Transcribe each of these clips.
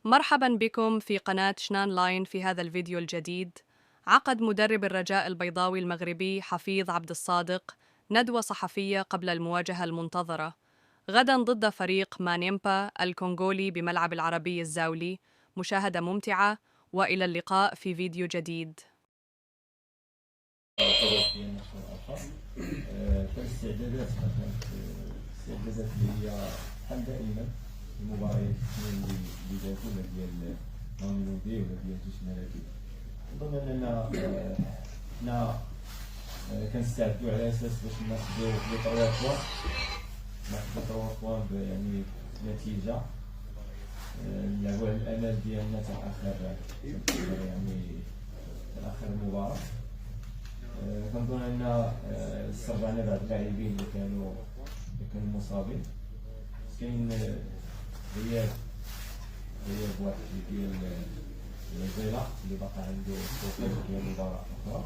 مرحبا بكم في قناة شنان لاين. في هذا الفيديو الجديد عقد مدرب الرجاء البيضاوي المغربي حفيظ عبد الصادق ندوة صحفية قبل المواجهة المنتظرة غدا ضد فريق مانيمبا الكونغولي بملعب العربي الزاولي. مشاهدة ممتعة وإلى اللقاء في فيديو جديد. الاستعدادات اللي هي بحال دائما المباريات اللي جاتو ولا ديال ماميلودي ولا ديال الجيش الملكي. نظن اننا حنا كنستعدوا على اساس باش ناخذوا لي 3 بوان يعني نتيجه نلعبوا على الامل ديالنا حتى اخر المباراه. كنظن ان استرجعنا بعض اللاعبين اللي كانوا مصابين. كاين غياب واحد ديال زيلا اللي باقي عنده توقيت ديال مباراة أخرى،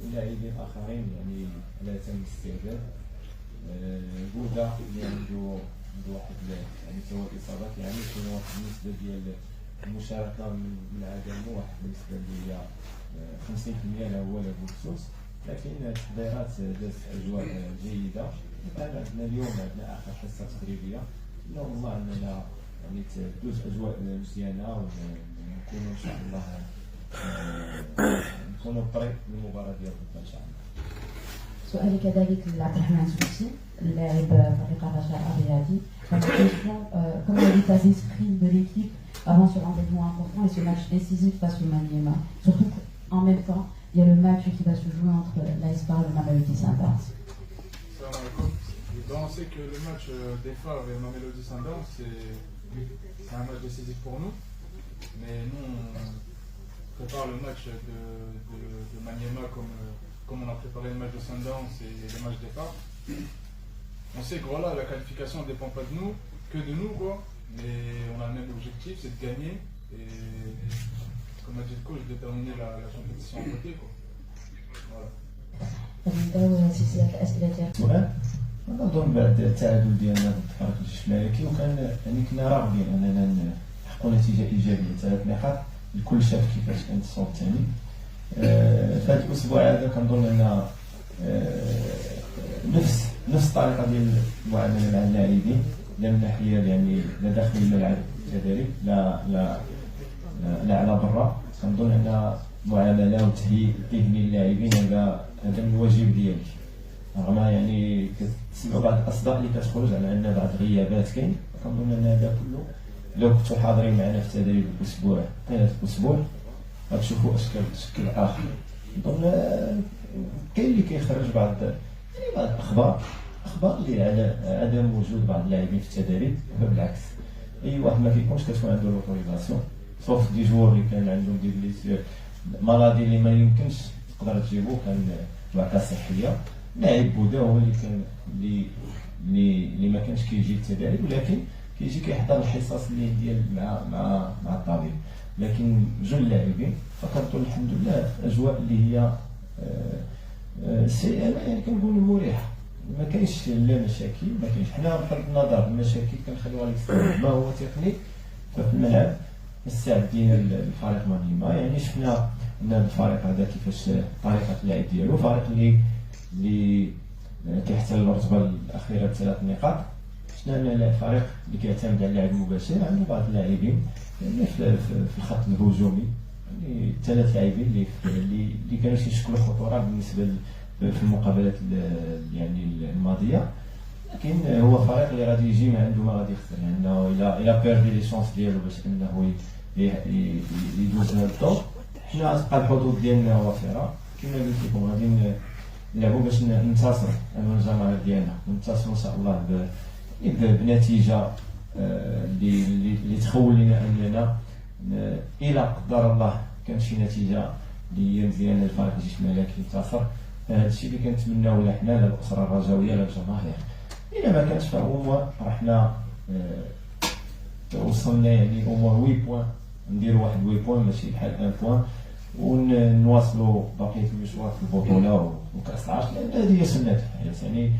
واللاعبين آخرين يعني على تم الاستعداد. بودا اللي عنده واحد يعني سواء إصابات يعني كاين واحد النسبة ديال المشاركة من عدمه، واحد النسبة اللي هي 50% لا هو لا بخصوص، لكن التحضيرات دازت أجواء جيدة. عندنا اليوم آخر حصة تدريبية، نورمال الله أننا يعني تدوز أجواء مزيانة ونكونوا إن شاء الله نكونوا بري للمباراة ديال بكرة إن شاء الله. سؤالي كذلك لعبد الرحمن سوسي لاعب فريق الرجاء الرياضي. Comment est l'état d'esprit de l'équipe avant ce rendez-vous important et ce match décisif face au Maniema? Surtout qu'en même temps, il y a le match qui va se jouer entre l'AS et le Mamelodi Sundowns. On sait que le match des Phares et Mamelodi Sundowns, c'est un match décisif pour nous. Mais nous, on prépare le match de Maniema comme on a préparé le match de Sundowns et le match des Phares. On sait que voilà, la qualification ne dépend pas de nous, que de nous, quoi. Mais on a le même objectif, c'est de gagner. Et comme a dit le coach, déterminer la compétition à côté, quoi. Voilà. نظن بعد التعادل ديالنا ضد فريق الجيش الملكي وكان يعني كنا راغبين اننا نحققوا نتيجه ايجابيه 3 نقاط. الكل شاف كيفاش كان الصوت الثاني. في هذا الاسبوع هذا كنظن ان نفس الطريقه ديال المعامله مع اللاعبين، لا من ناحيه يعني لا داخل الملعب كذلك لا على برا. كنظن ان المعامله والتهيئ الذهني للاعبين هذا من الواجب ديالك، رغم يعني كتسمعوا بعض الاصداء اللي كتخرج على ان بعض الغيابات كاين. كنظن ان هذا كله لو كنتوا حاضرين معنا في التدريب الاسبوع غتشوفوا شكل اخر. نظن كاين اللي كيخرج بعض الاخبار اللي على عدم وجود بعض اللاعبين في التدريب، بالعكس اي واحد ما كيكونش كتكون عنده لوتوريزاسيون صوف دي جوار اللي كان عندهم دي بليسير مرضي اللي ما يمكنش تقدر تجيبو، كان وعكه صحيه. لاعب بودا هو اللي كان اللي ما كانش كيجي التدريب، ولكن كيجي كيحضر الحصص اللي ديال مع الطبيب. لكن جوج لاعبين فكنظن الحمد لله اجواء اللي هي يعني كنقول مريحه، ما كاينش لا مشاكل، ما كاينش. حنا بغض النظر المشاكل كنخليوها لك ما هو تقني ففي الملعب مستعدين للفريق مانيما. يعني شفنا ان الفريق هذا كيفاش طريقه اللعب ديالو، فريق اللي كيحتل الرتبه الاخيره ب3 نقاط. شفنا ان الفريق اللي كيعتمد على اللعب المباشر عنده بعض اللاعبين يعني في الخط الهجومي، يعني 3 لاعبين اللي كانوا كيشكلوا خطوره بالنسبه في المقابلات يعني الماضيه. لكن هو فريق اللي غادي يجي ما عنده ما غادي يخسر، يعني انه الى بيردي لي شونس ديالو باش انه يدوز هذا الدور. حنا تبقى الحظوظ ديالنا وافره كما قلت لكم، غادي نلعبوا باش ننتصروا امام الجماهير ديالنا، وننتصروا ان شاء الله بنتيجه اللي تخول لنا اننا الى قدر الله كانت شي نتيجه اللي هي مزيانه لفريق الجيش الملكي ينتصر. هذا الشيء اللي كنتمناوه لا حنا لا الاسره الرجاويه لا الجماهير. الا ما كانش فهو راه حنا وصلنا يعني او 8 بوان، نديروا واحد 8 بوان ماشي بحال 1 بوان، ونواصلوا بقيه المشوار في البطوله وكاس العرش، لان هذه هي سنه الحياه. يعني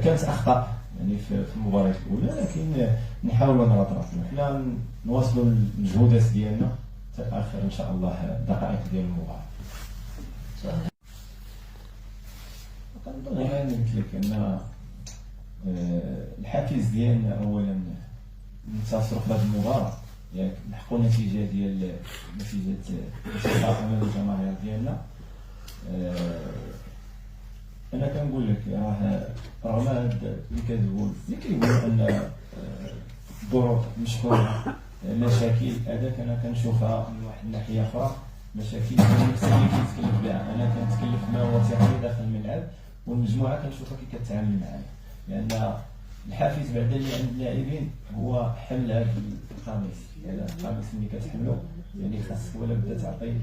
كانت اخطاء يعني في المباريات الاولى، لكن نحاولوا نرطرطوا، حنا نواصلوا المجهودات ديالنا حتى اخر ان شاء الله الدقائق ديال المباراه. سؤال كنظن يعني قلت لك ان الحافز ديالنا اولا ننتصروا في هذه المباراه، ياك نحققوا النتيجه ديال نتيجه استحقاق امام الجماهير ديالنا. انا كنقول لك راه رغم هاد اللي كتقول اللي كيقولوا ان الظروف مشهوره مشاكل هذاك، انا كنشوفها من واحد الناحيه اخرى مشاكل نفس اللي كيتكلف بها. انا كنتكلف ما هو تقني داخل الملعب، والمجموعه كنشوفها كي كتعامل معايا، لان الحافز بعدا اللي عند اللاعبين هو حمل هذا القميص. يعني القميص اللي كتحملو يعني خاصك ولا بدا تعطي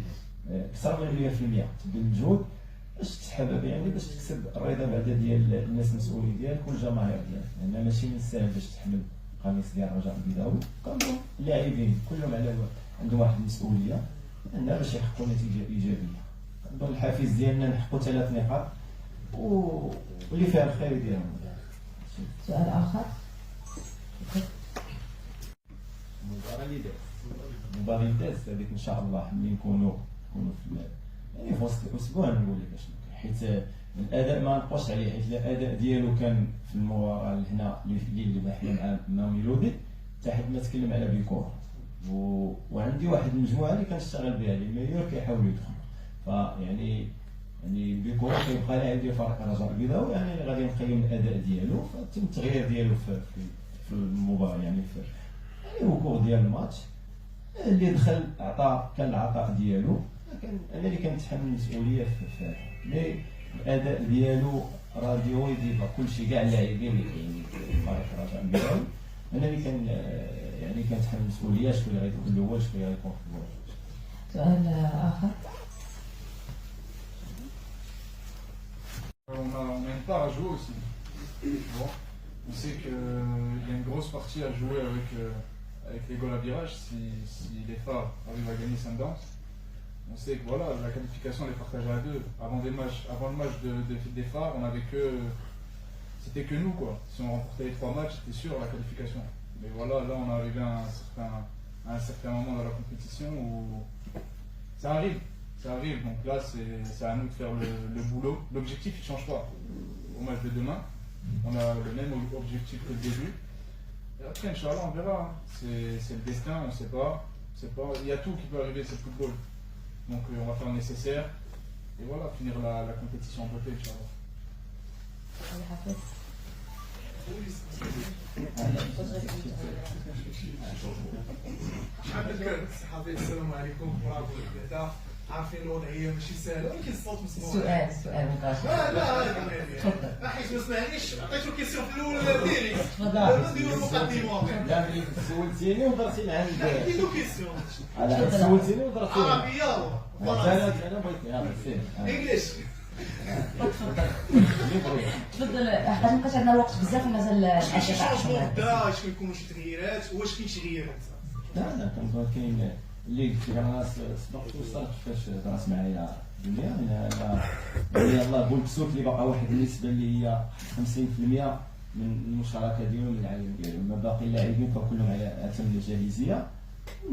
اكثر من 100%، تبذل مجهود باش تحبب، يعني باش تكسب الرضا بعدا ديال الناس المسؤولين ديالك والجماهير ديالك، لان ماشي من السهل باش تحمل قميص ديال الرجاء البيضاوي. كنظن اللاعبين كلهم على عندهم واحد المسؤوليه ان باش يحققوا نتيجه ايجابيه. كنظن الحافز ديالنا نحققوا 3 نقاط واللي فيها الخير ديالهم. سؤال آخر. المباراة اللي دازت هذيك ان شاء الله ملي نكونوا في يعني في وسط الاسبوع نقول لك اشنو، حيت الاداء ما نبقاوش عليه، حيت الاداء ديالو كان في المباراه هنا اللي حنا مع ميلودي حتى حد ما تكلم على بيكور، وعندي واحد المجموعه اللي كنشتغل بها اللي ميور كيحاولوا يدخلوا، فيعني بيكور كيبقى لاعب ديال فريق الرجاء البيضاوي، يعني غادي نقيم الاداء ديالو فتم التغيير ديالو في المباراه، يعني الوقوع ديال الماتش اللي دخل عطى كان العطاء ديالو، لكن انا اللي كنتحمل المسؤوليه في مي الاداء ديالو راديو يدير كلشي كاع اللاعبين اللي كاينين في فريق الرجاء البيضاوي، انا اللي كان يعني كنتحمل المسؤوليه شكون اللي غيكون الاول شكون اللي غيكون في الاول. سؤال آخر. On a une part à jouer aussi. Bon. On sait qu'il y a une grosse partie à jouer avec les goals à virage si les phares arrivent à gagner Sundance. On sait que voilà, la qualification elle est partagée à deux. Avant le match des phares, on avait c'était que nous quoi. Si on remportait les 3 matchs, c'était sûr la qualification. Mais voilà, là on est arrivé à un certain moment dans la compétition où ça arrive. Donc là c'est à nous de faire le boulot. L'objectif il ne change pas. Au match de demain, on a le même objectif que le début. Et après, Inch'Allah, on verra. C'est le destin, on ne sait pas. Il y a tout qui peut arriver, c'est le football. Donc on va faire le nécessaire. Et voilà, finir la compétition en beauté, Inch'Allah. السلام عليكم ورحمة الله. عارفين الوضعيه ماشي سهله ولكن الصوت مسموع. سؤال مباشر. لا حيت ما سمعنيش عطيتو كيسيون في الاول ديريكت. تفضل نديرو المقدمه. لا ملي سولتيني ودرتي لعند نديرو كيسيون. على سولتيني ودرتي عربيه انا بغيت يلا سير انجليش. تفضل حيت مابقاش عندنا الوقت بزاف ومازال شي شونجمون دا شكون يكونوا شي تغييرات واش كاين شي غيابات؟ لا كنظن كاين اللي في الناس سبقت وصلت كيفاش درس معايا الدنيا يعني يلاه بولكسوت اللي باقا واحد النسبه اللي هي 50% من المشاركه ديالهم من العالم ديالهم، ما باقي اللاعبين كلهم على اتم الجاهزيه.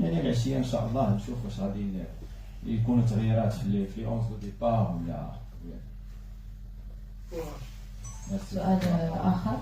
يعني العشيه ان شاء الله نشوف واش غادي يكونوا تغييرات في 11 دو ديبار ولا سؤال آخر.